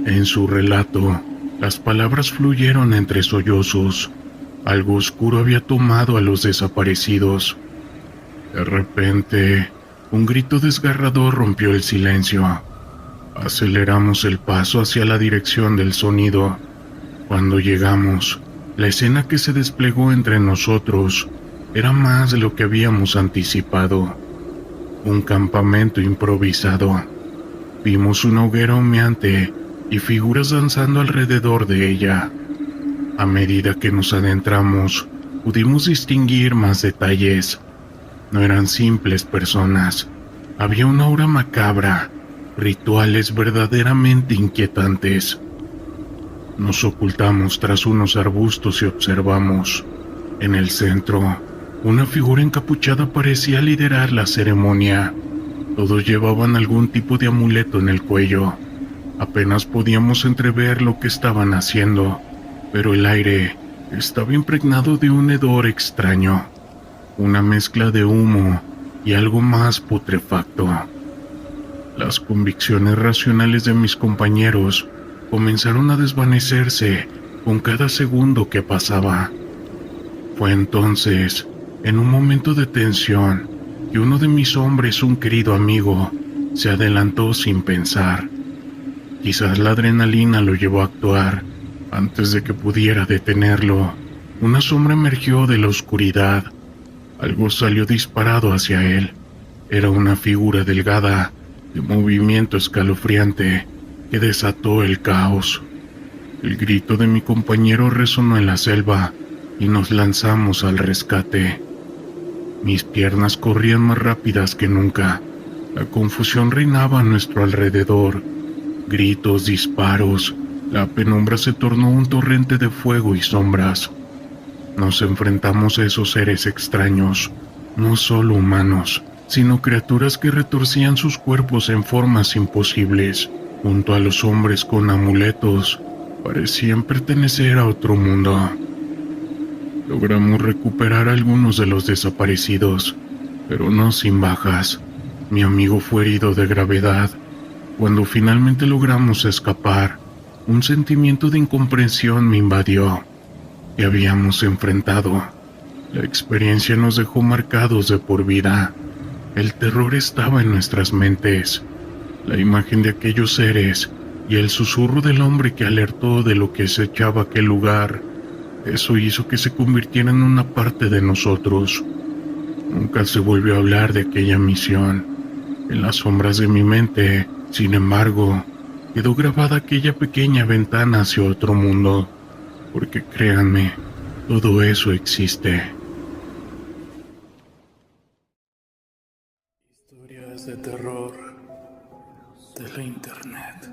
En su relato, las palabras fluyeron entre sollozos. Algo oscuro había tomado a los desaparecidos. De repente, un grito desgarrador rompió el silencio. Aceleramos el paso hacia la dirección del sonido. Cuando llegamos, la escena que se desplegó entre nosotros era más de lo que habíamos anticipado. Un campamento improvisado. Vimos una hoguera humeante y figuras danzando alrededor de ella. A medida que nos adentramos, pudimos distinguir más detalles. No eran simples personas. Había una aura macabra, rituales verdaderamente inquietantes. Nos ocultamos tras unos arbustos y observamos. En el centro, una figura encapuchada parecía liderar la ceremonia. Todos llevaban algún tipo de amuleto en el cuello. Apenas podíamos entrever lo que estaban haciendo, pero el aire estaba impregnado de un hedor extraño, una mezcla de humo y algo más putrefacto. Las convicciones racionales de mis compañeros comenzaron a desvanecerse con cada segundo que pasaba. Fue entonces, en un momento de tensión, que uno de mis hombres, un querido amigo, se adelantó sin pensar. Quizás la adrenalina lo llevó a actuar. Antes de que pudiera detenerlo, una sombra emergió de la oscuridad. Algo salió disparado hacia él. Era una figura delgada, de movimiento escalofriante, que desató el caos. El grito de mi compañero resonó en la selva y nos lanzamos al rescate. Mis piernas corrían más rápidas que nunca. La confusión reinaba a nuestro alrededor. Gritos, disparos. La penumbra se tornó un torrente de fuego y sombras. Nos enfrentamos a esos seres extraños, no solo humanos, sino criaturas que retorcían sus cuerpos en formas imposibles. Junto a los hombres con amuletos, parecían pertenecer a otro mundo. Logramos recuperar a algunos de los desaparecidos, pero no sin bajas. Mi amigo fue herido de gravedad. Cuando finalmente logramos escapar, un sentimiento de incomprensión me invadió. ¿Qué habíamos enfrentado? La experiencia nos dejó marcados de por vida. El terror estaba en nuestras mentes. La imagen de aquellos seres y el susurro del hombre que alertó de lo que se echaba aquel lugar, eso hizo que se convirtiera en una parte de nosotros. Nunca se volvió a hablar de aquella misión. En las sombras de mi mente, sin embargo, quedó grabada aquella pequeña ventana hacia otro mundo, porque créanme, todo eso existe. Historias de terror de la internet.